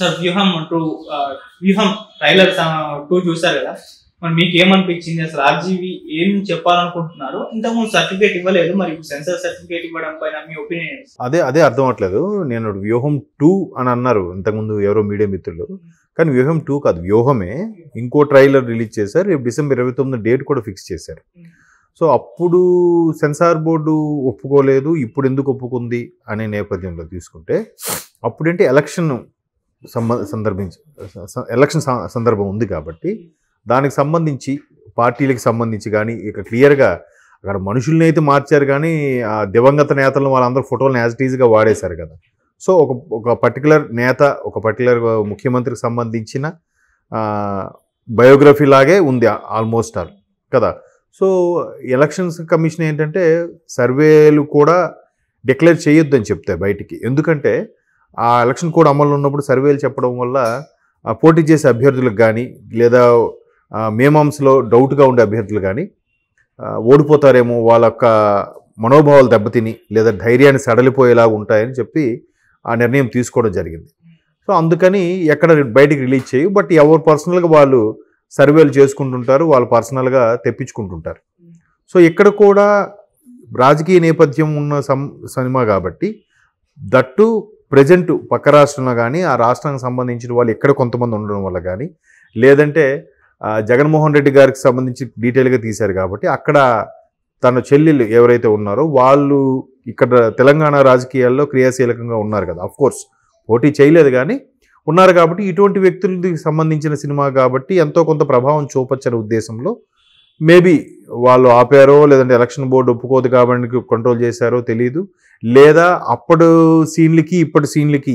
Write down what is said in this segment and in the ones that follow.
Sir వ్యూహం trailer 2 చూసారు కదా, మరి మీకు ఏమనిపించింది? అసలు ఆర్జీవి ఏం చెప్పాలనుకుంటున్నారు? ఇంతకుముందు సర్టిఫికేట్ ఇవ్వలేదు, మరి సెన్సార్ సర్టిఫికేట్ ఇవ్వడం పైన మీ ఒపీనియన్? అదే అర్థం అవట్లేదు. నేను వ్యూహం 2 అని అన్నారు ఇంతకుముందు ఎవరో మీడియా మిత్రులు, కానీ వ్యూహం 2 కాదు, వ్యూహమే. ఇంకో ట్రైలర్ రిలీజ్ చేశారు, రేపు డిసెంబర్ 29 డేట్ కూడా ఫిక్స్ చేశారు. సో అప్పుడు సెన్సార్ బోర్డు ఒప్పుకోలేదు, ఇప్పుడు ఎందుకు ఒప్పుకుంది అనే నేపథ్యంలో తీసుకుంటే, అప్పుడంటే ఎలక్షన్ సందర్భం ఉంది కాబట్టి దానికి సంబంధించి పార్టీలకు సంబంధించి కానీ ఇక క్లియర్గా అక్కడ మనుషుల్ని అయితే మార్చారు, కానీ ఆ దివంగత నేతలను వాళ్ళందరూ ఫోటోలను యాజ్ ఇట్ ఈజ్గా వాడేశారు కదా. సో ఒక పర్టికులర్ నేత, ఒక పర్టికులర్ ముఖ్యమంత్రికి సంబంధించిన బయోగ్రఫీ లాగే ఉంది ఆల్మోస్ట్ ఆల్ కదా. సో ఎలక్షన్స్ కమిషన్ ఏంటంటే సర్వేలు కూడా డిక్లేర్ చేయొద్దని చెప్తాయి బయటికి. ఎందుకంటే ఆ ఎలక్షన్ కోడ్ అమల్లో ఉన్నప్పుడు సర్వేలు చెప్పడం వల్ల పోటీ చేసే అభ్యర్థులకు కానీ లేదా మేమాంస్లో డౌట్గా ఉండే అభ్యర్థులు కానీ ఓడిపోతారేమో, వాళ్ళ యొక్క మనోభావాలు దెబ్బతిని లేదా ధైర్యాన్ని సడలిపోయేలా ఉంటాయని చెప్పి ఆ నిర్ణయం తీసుకోవడం జరిగింది. సో అందుకని ఎక్కడ బయటికి రిలీజ్ చేయు, బట్ ఎవరు పర్సనల్గా వాళ్ళు సర్వేలు చేసుకుంటుంటారు, వాళ్ళు పర్సనల్గా తెప్పించుకుంటుంటారు. సో ఇక్కడ కూడా రాజకీయ నేపథ్యం ఉన్న సినిమా కాబట్టి దట్టు ప్రజెంట్ పక్క రాష్ట్రంలో కానీ ఆ రాష్ట్రానికి సంబంధించిన వాళ్ళు ఎక్కడ కొంతమంది ఉండడం వల్ల కానీ, లేదంటే జగన్మోహన్ రెడ్డి గారికి సంబంధించి డీటెయిల్గా తీశారు కాబట్టి అక్కడ తన చెల్లెళ్ళు ఎవరైతే ఉన్నారో వాళ్ళు ఇక్కడ తెలంగాణ రాజకీయాల్లో క్రియాశీలకంగా ఉన్నారు కదా. అఫ్కోర్స్ పోటీ చేయలేదు కానీ ఉన్నారు కాబట్టి ఇటువంటి వ్యక్తులకి సంబంధించిన సినిమా కాబట్టి ఎంతో కొంత ప్రభావం చూపచ్చని ఉద్దేశంలో మేబీ వాళ్ళు ఆపారో, లేదంటే ఎలక్షన్ బోర్డు ఒప్పుకోదు కాబట్టి కంట్రోల్ చేశారో తెలియదు, లేదా అప్పుడు సీన్లకి ఇప్పటి సీన్లకి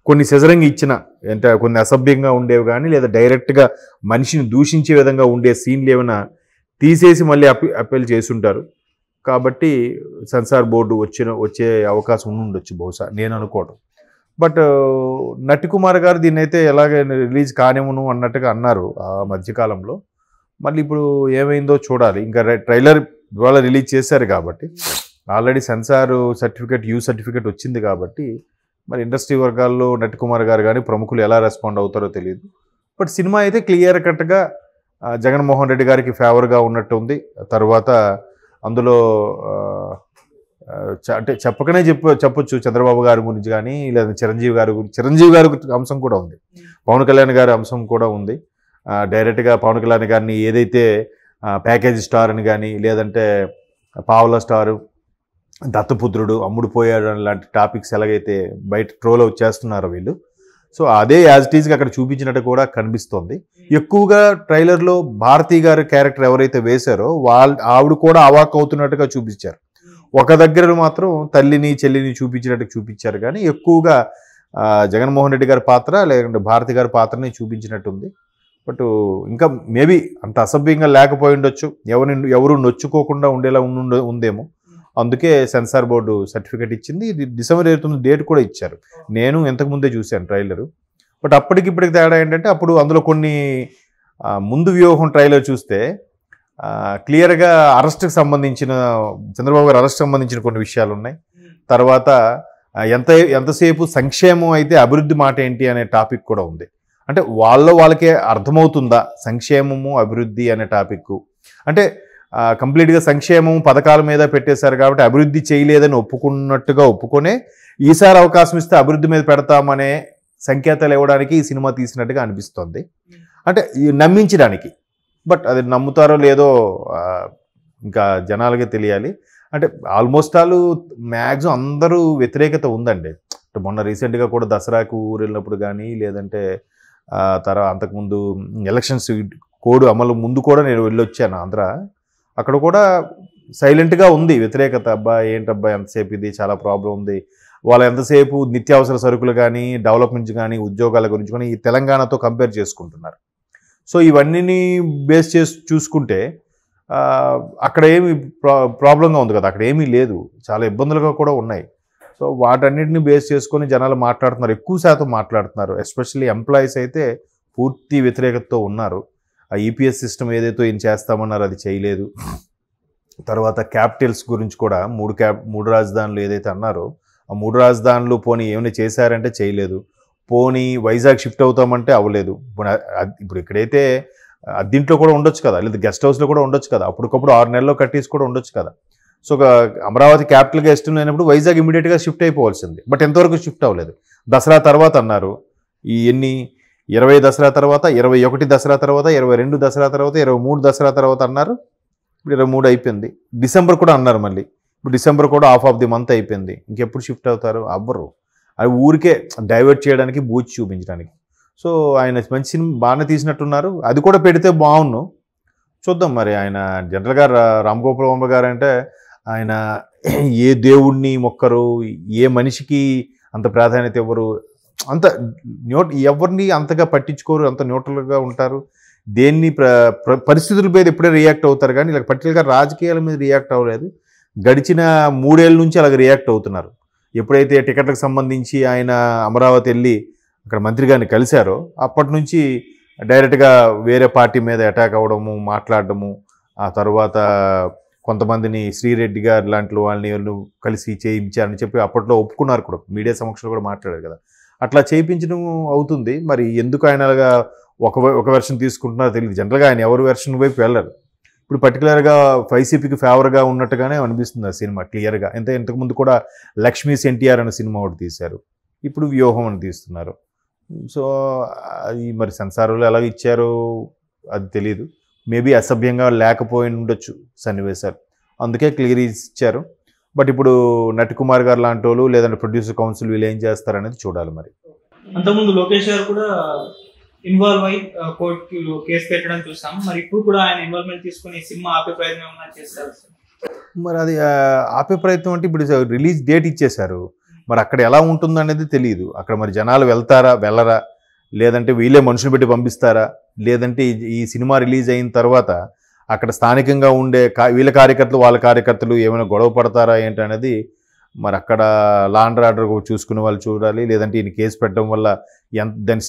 కొన్ని సెజరింగ్ ఇచ్చిన అంటే కొన్ని అసభ్యంగా ఉండేవి కానీ, లేదా డైరెక్ట్గా మనిషిని దూషించే విధంగా ఉండే సీన్లు ఏమైనా తీసేసి మళ్ళీ అప్పీల్ చేస్తుంటారు కాబట్టి సెన్సార్ బోర్డు వచ్చే అవకాశం ఉండొచ్చు బహుశా, నేను అనుకోవడం. బట్ నటికుమార్ గారు దీన్ని అయితే ఎలాగ రిలీజ్ కానివ్వను అన్నట్టుగా అన్నారు ఆ మధ్యకాలంలో. మళ్ళీ ఇప్పుడు ఏమైందో చూడాలి. ఇంకా ట్రైలర్ ఇవాళ రిలీజ్ చేశారు కాబట్టి ఆల్రెడీ సెన్సార్ సర్టిఫికేట్ సర్టిఫికేట్ వచ్చింది కాబట్టి మరి ఇండస్ట్రీ వర్గాల్లో నటికుమార్ గారు కానీ ప్రముఖులు ఎలా రెస్పాండ్ అవుతారో తెలియదు. బట్ సినిమా అయితే క్లియర్ కట్గా జగన్మోహన్ రెడ్డి గారికి ఫేవర్గా ఉన్నట్టు ఉంది. తర్వాత అందులో అంటే చెప్పకనే చెప్పొచ్చు చంద్రబాబు గారి గురించి కానీ, లేదా చిరంజీవి గారి అంశం కూడా ఉంది, పవన్ కళ్యాణ్ గారి అంశం కూడా ఉంది. డైరెక్ట్గా పవన్ కళ్యాణ్ గారిని ఏదైతే ప్యాకేజ్ స్టార్ అని కానీ, లేదంటే పావుల స్టారు, దత్తపుత్రుడు, అమ్ముడు పోయాడు లాంటి టాపిక్స్ ఎలాగైతే బయట ట్రోల్ చేస్తున్నారో వీళ్ళు, సో అదే యాజ్ ఇట్ ఈజ్గా అక్కడ చూపించినట్టు కూడా కనిపిస్తోంది. ఎక్కువగా ట్రైలర్లో భారతీ గారి క్యారెక్టర్ ఎవరైతే వేశారో ఆవిడ కూడా అవాక్ అవుతున్నట్టుగా చూపించారు. ఒక దగ్గర మాత్రం తల్లిని చెల్లిని చూపించారు కానీ ఎక్కువగా జగన్మోహన్ రెడ్డి గారి పాత్ర లేదంటే భారతి గారి పాత్రని చూపించినట్టుంది. బట్ ఇంకా మేబీ అంత అసభ్యంగా లేకపోయి ఉండొచ్చు, ఎవరు నొచ్చుకోకుండా ఉండేలా ఉందేమో, అందుకే సెన్సార్ బోర్డు సర్టిఫికేట్ ఇచ్చింది. ఇది డిసెంబర్ 29 డేట్ కూడా ఇచ్చారు. నేను ఇంతకుముందే చూశాను ట్రైలరు. బట్ అప్పటికిప్పటికి తేడా ఏంటంటే అప్పుడు అందులో కొన్ని ముందు వ్యూహం ట్రైలర్ చూస్తే క్లియర్గా అరెస్ట్కి సంబంధించిన చంద్రబాబు గారు అరెస్ట్ సంబంధించిన కొన్ని విషయాలు ఉన్నాయి. తర్వాత ఎంతసేపు సంక్షేమం అయితే అభివృద్ధి మాట ఏంటి అనే టాపిక్ కూడా ఉంది. అంటే వాళ్ళకే అర్థమవుతుందా సంక్షేమము అభివృద్ధి అనే టాపిక్? అంటే కంప్లీట్గా సంక్షేమం పథకాల మీద పెట్టేశారు కాబట్టి అభివృద్ధి చేయలేదని ఒప్పుకునే ఈసారి అవకాశం ఇస్తే అభివృద్ధి మీద పెడతామనే సంకేతాలు ఇవ్వడానికి ఈ సినిమా తీసినట్టుగా అనిపిస్తుంది, అంటే నమ్మించడానికి. బట్ అది నమ్ముతారో లేదో ఇంకా జనాలకే తెలియాలి. అంటే ఆల్మోస్ట్ ఆల్ మ్యాక్సిమం అందరూ వ్యతిరేకత ఉందండి. మొన్న రీసెంట్గా కూడా దసరాకు ఊరు వెళ్ళినప్పుడు కానీ, లేదంటే తర్వాత అంతకుముందు ఎలక్షన్స్ కోడ్ అమలు ముందు కూడా నేను వెళ్ళొచ్చాను ఆంధ్ర. అక్కడ కూడా సైలెంట్గా ఉంది వ్యతిరేకత. అబ్బాయి ఏంటబ్బాయి ఎంతసేపు ఇది, చాలా ప్రాబ్లం ఉంది. వాళ్ళు ఎంతసేపు నిత్యావసర సరుకులు కానీ, డెవలప్మెంట్స్ కానీ, ఉద్యోగాల గురించి కానీ ఈ తెలంగాణతో కంపేర్ చేసుకుంటున్నారు. సో ఇవన్నీ బేస్ చేసి చూసుకుంటే అక్కడ ఏమి ప్రాబ్లంగా ఉంది కదా, అక్కడ ఏమీ లేదు, చాలా ఇబ్బందులుగా కూడా ఉన్నాయి. సో వాటన్నిటిని బేస్ చేసుకొని జనాలు మాట్లాడుతున్నారు, ఎక్కువ శాతం మాట్లాడుతున్నారు. ఎస్పెషల్లీ ఎంప్లాయీస్ అయితే పూర్తి వ్యతిరేకతతో ఉన్నారు. ఆ ఈపీఎస్ సిస్టమ్ ఏదైతే ఏం చేస్తామన్నారు అది చేయలేదు. తర్వాత క్యాపిటల్స్ గురించి కూడా మూడు రాజధానులు ఏదైతే అన్నారో ఆ 3 రాజధానులు పోనీ ఏమైనా చేశారంటే చేయలేదు. పోనీ వైజాగ్ షిఫ్ట్ అవుతామంటే అవ్వలేదు. ఇప్పుడు ఇక్కడైతే దీంట్లో కూడా ఉండొచ్చు కదా, లేదా గెస్ట్ హౌస్లో కూడా ఉండొచ్చు కదా, అప్పటికప్పుడు 6 నెలల్లో కట్టేసి కూడా ఉండొచ్చు కదా. సో అమరావతి క్యాపిటల్గా ఇష్టం లేనప్పుడు వైజాగ్ ఇమీడియట్గా షిఫ్ట్ అయిపోవాల్సింది. బట్ ఎంతవరకు షిఫ్ట్ అవ్వలేదు. దసరా తర్వాత అన్నారు. ఈ 20 దసరా తర్వాత, 21 దసరా తర్వాత, 22 దసరా తర్వాత, 23 దసరా తర్వాత అన్నారు. ఇప్పుడు 23 అయిపోయింది. డిసెంబర్ కూడా అన్నారు మళ్ళీ. ఇప్పుడు డిసెంబర్ కూడా హాఫ్ ఆఫ్ ది మంత్ అయిపోయింది. ఇంకెప్పుడు షిఫ్ట్ అవుతారు? అవ్వరు. అది ఊరికే డైవర్ట్ చేయడానికి, బూచి చూపించడానికి. సో ఆయన మంచి సినిమా బాగానే తీసినట్టున్నారు. అది కూడా పెడితే బాగున్ను. చూద్దాం మరి. ఆయన జనరల్గా రామ్ గోపాల్ వర్మ గారు అంటే ఆయన ఏ దేవుణ్ణి మొక్కరు, ఏ మనిషికి అంత ప్రాధాన్యత ఇవ్వరు, అంత ఎవరిని అంతగా పట్టించుకోరు, అంత న్యూట్రల్గా ఉంటారు. దేన్ని పరిస్థితుల మీద ఎప్పుడే రియాక్ట్ అవుతారు, కానీ ఇలా పర్టికులర్గా రాజకీయాల మీద రియాక్ట్ అవ్వలేదు. గడిచిన 3 ఏళ్ళ నుంచి అలాగ రియాక్ట్ అవుతున్నారు. ఎప్పుడైతే టికెట్లకు సంబంధించి ఆయన అమరావతి వెళ్ళి అక్కడ మంత్రి గారిని కలిశారో అప్పటి నుంచి డైరెక్ట్గా వేరే పార్టీ మీద అటాక్ అవ్వడము, మాట్లాడడము, ఆ తర్వాత కొంతమందిని శ్రీరెడ్డి గారు లాంటి వాళ్ళని కలిసి చేయించారని చెప్పి అప్పట్లో ఒప్పుకున్నారు కూడా, మీడియా సమక్షంలో కూడా మాట్లాడారు కదా. అట్లా చేయించడం అవుతుంది. మరి ఎందుకు ఆయన అలాగా ఒక వెర్షన్ తీసుకుంటున్నారో తెలియదు. జనరల్గా ఆయన ఎవరు వెర్షన్ వైపు వెళ్ళరు. ఇప్పుడు పర్టికులర్గా వైసీపీకి ఫేవర్గా ఉన్నట్టుగానే అనిపిస్తుంది ఆ సినిమా క్లియర్గా. ఇంతకుముందు కూడా లక్ష్మీస్ ఎన్టీఆర్ అనే సినిమా ఒకటి తీశారు, ఇప్పుడు వ్యూహం అని తీస్తున్నారు. సో అది మరి సెన్సార్లు ఎలా ఇచ్చారో అది తెలియదు. మేబీ అసభ్యంగా లేకపోయి ఉండొచ్చు సన్నివేశాలు, అందుకే క్లియర్ ఇచ్చారు. బట్ ఇప్పుడు నటికుమార్ గారు లాంటి వాళ్ళు లేదంటే ప్రొడ్యూసర్ కౌన్సిల్ వీళ్ళు ఏం చేస్తారనేది చూడాలి. మరి అంతకుముందు లోకేష్ గారు కూడా ఇన్వాల్వ్ అయ్యి కోర్టులో కేసు పెట్టడం చూసాం. మరి ఇప్పుడు కూడా ఆయన ఇన్వాల్వ్మెంట్ తీసుకుని సినిమా ఆపే ప్రయత్నం ఏమన్నా చేస్తారు? మరి అది ఆపే ప్రయత్నం అంటే ఇప్పుడు రిలీజ్ డేట్ ఇచ్చేశారు. మరి అక్కడ ఎలా ఉంటుందో అనేది తెలియదు. అక్కడ మరి జనాలు వెళ్తారా వెళ్ళరా, లేదంటే వీళ్ళే మనుషులు పెట్టి పంపిస్తారా, లేదంటే ఈ సినిమా రిలీజ్ అయిన తర్వాత అక్కడ స్థానికంగా ఉండే వీళ్ళ కార్యకర్తలు వాళ్ళ కార్యకర్తలు ఏమైనా గొడవ పడతారా ఏంటి అనేది మరి అక్కడ లా అండ్ ఆర్డర్ చూసుకునే వాళ్ళు చూడాలి. లేదంటే ఈయన కేసు పెట్టడం వల్ల దాన్ని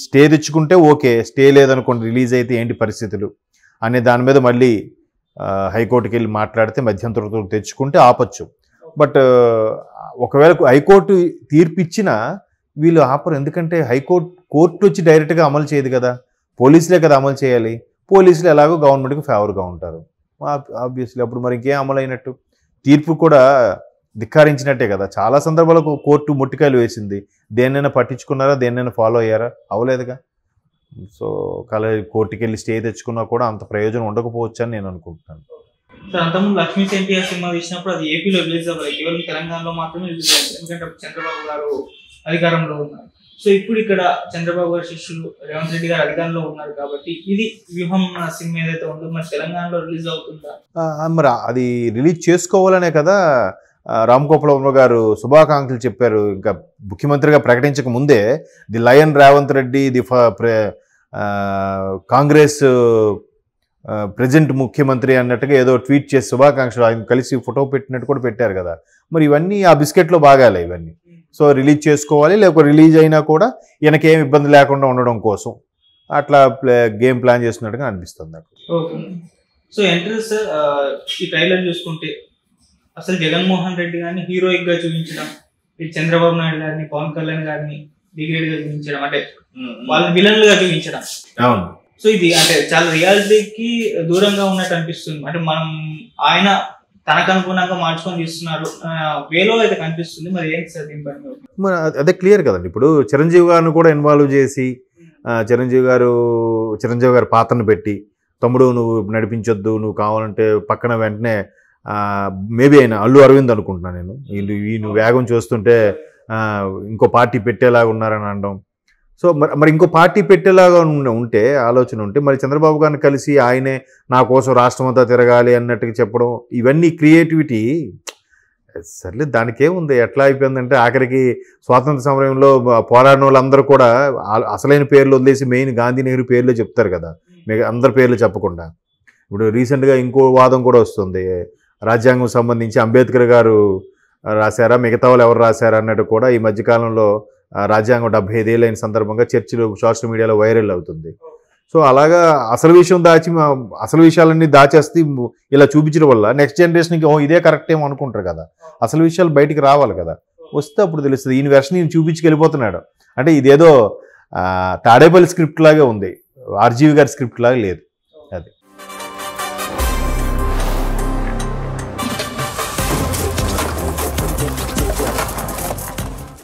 స్టే తెచ్చుకుంటే ఓకే, స్టే లేదనుకోండి రిలీజ్ అయితే ఏంటి పరిస్థితులు అనే దాని మీద మళ్ళీ హైకోర్టుకి వెళ్ళి మాట్లాడితే మధ్యంతరం తెచ్చుకుంటే ఆపచ్చు. బట్ ఒకవేళ హైకోర్టు తీర్పు ఇచ్చినా వీళ్ళు ఆపరు. ఎందుకంటే కోర్టు వచ్చి డైరెక్ట్గా అమలు చేయదు కదా, పోలీసులే కదా అమలు చేయాలి. పోలీసులు ఎలాగో గవర్నమెంట్కి ఫేవర్గా ఉంటారు ఆబ్వియస్లీ. అప్పుడు మరి ఇంకేం అమలు అయినట్టు? తీర్పు కూడా ధిక్కారించినట్టే కదా. చాలా సందర్భాలకు కోర్టు ముట్టికాయలు వేసింది. దేన్నైనా పట్టించుకున్నారా, దేన్నైనా ఫాలో అయ్యారా? అవ్వలేదుగా. సో కోర్టుకి వెళ్ళి స్టే తెచ్చుకున్నా కూడా అంత ప్రయోజనం ఉండకపోవచ్చు అని నేను అనుకుంటున్నాను. సార్ అంతకుముందు లక్ష్మీస్ ఎన్టీఆర్ సినిమా తీసినప్పుడు అది ఏపీలో రిలీజ్ అవ్వాలి, కేవలం తెలంగాణలో మాత్రమే రిలీజ్ అయింది. ఎందుకంటే చంద్రబాబు గారు అధికారంలో ఉన్నారు. సో ఇప్పుడు ఇక్కడ చంద్రబాబు గారి శిష్యులు రేవంత్ రెడ్డి గారు అధికారంలో ఉన్నారు కాబట్టి ఇది వ్యూహం సినిమా ఏదైతే ఉందో మరి తెలంగాణలో రిలీజ్ అవుతుందా? మరి అది రిలీజ్ చేసుకోవాలనే కదా రామ్ గోపాల్ వర్మ గారు శుభాకాంక్షలు చెప్పారు. ఇంకా ముఖ్యమంత్రిగా ప్రకటించక ముందే the lion Revanth Reddy, the Congress present ముఖ్యమంత్రి అన్నట్టుగా ఏదో ట్వీట్ చేసి శుభాకాంక్షలు ఆయన కలిసి ఫోటో పెట్టినట్టు కూడా పెట్టారు కదా. మరి ఇవన్నీ ఆ బిస్కెట్లో బాగాలే ఇవన్నీ. సో రిలీజ్ చేసుకోవాలి, లేకపోతే రిలీజ్ అయినా కూడా ఈయనకేం ఇబ్బంది లేకుండా ఉండడం కోసం అట్లా గేమ్ ప్లాన్ చేస్తున్నట్టుగా అనిపిస్తుంది నాకు. ఓకే. సో ఎంట్రన్స్ ఈ ట్రైలర్ చూసుకుంటే అసలు జగన్మోహన్ రెడ్డి గారిని హీరోయిక్ గా చూపించడం, ఈ చంద్రబాబు నాయుడు గారిని పవన్ కళ్యాణ్ గారిని డిగ్రేడ్ గా చూపించడం, అంటే వాళ్ళని విలన్లుగా చూపించడం. అవును. సో ఇది అంటే చాలా రియాలిటీకి దూరంగా ఉన్నట్టు అనిపిస్తుంది. అంటే మనం ఆయన తనకు అనుగుణంగా మార్చుకొని తీస్తున్నారు వేలో అయితే కనిపిస్తుంది. మరి ఏంటి సార్ దీని పైన? మరి అదే క్లియర్ కదండి. ఇప్పుడు చిరంజీవి గారిని కూడా ఇన్వాల్వ్ చేసి చిరంజీవి గారు పాత్రను పెట్టి, తమ్ముడు నువ్వు నడిపించొద్దు, నువ్వు కావాలంటే పక్కన వెంటనే మేబీ అయినా అల్లు అరవింద్ అనుకుంటున్నాను నేను, వీళ్ళు వేగం చూస్తుంటే ఇంకో పార్టీ పెట్టేలాగా ఉన్నారని అనడం. సో మరి ఇంకో పార్టీ పెట్టేలాగా ఉంటే ఆలోచన ఉంటే మరి చంద్రబాబు గారిని కలిసి ఆయనే నా కోసం రాష్ట్రం అంతా తిరగాలి అన్నట్టుగా చెప్పడం, ఇవన్నీ క్రియేటివిటీ సర్లే దానికేముంది. ఎట్లా అయిపోయిందంటే ఆఖరికి స్వాతంత్ర సమరంలో పోరాడిన వాళ్ళందరూ కూడా అసలైన పేర్లు వదిలేసి మెయిన్ గాంధీ నెహ్రూ పేర్లే చెప్తారు కదా, అందరి పేర్లు చెప్పకుండా. ఇప్పుడు రీసెంట్గా ఇంకో వాదం కూడా వస్తుంది, రాజ్యాంగం సంబంధించి అంబేద్కర్ గారు రాశారా మిగతా వాళ్ళు ఎవరు రాశారా అన్నట్టు కూడా ఈ మధ్యకాలంలో రాజ్యాంగం 75 ఏళ్ళు అయిన సందర్భంగా చర్చలు సోషల్ మీడియాలో వైరల్ అవుతుంది. సో అలాగా అసలు విషయాలన్నీ దాచేస్తే ఇలా చూపించడం వల్ల నెక్స్ట్ జనరేషన్కి ఇదే కరెక్ట్ ఏమో అనుకుంటారు కదా. అసలు విషయాలు బయటికి రావాలి కదా. వస్తే అప్పుడు తెలుస్తుంది. ఈయన వెర్షన్ ఈయన చూపించుకెళ్ళిపోతున్నాడు. అంటే ఇదేదో తాడేపల్లి స్క్రిప్ట్ లాగే ఉంది, ఆర్జీవి గారి స్క్రిప్ట్ లాగా లేదు.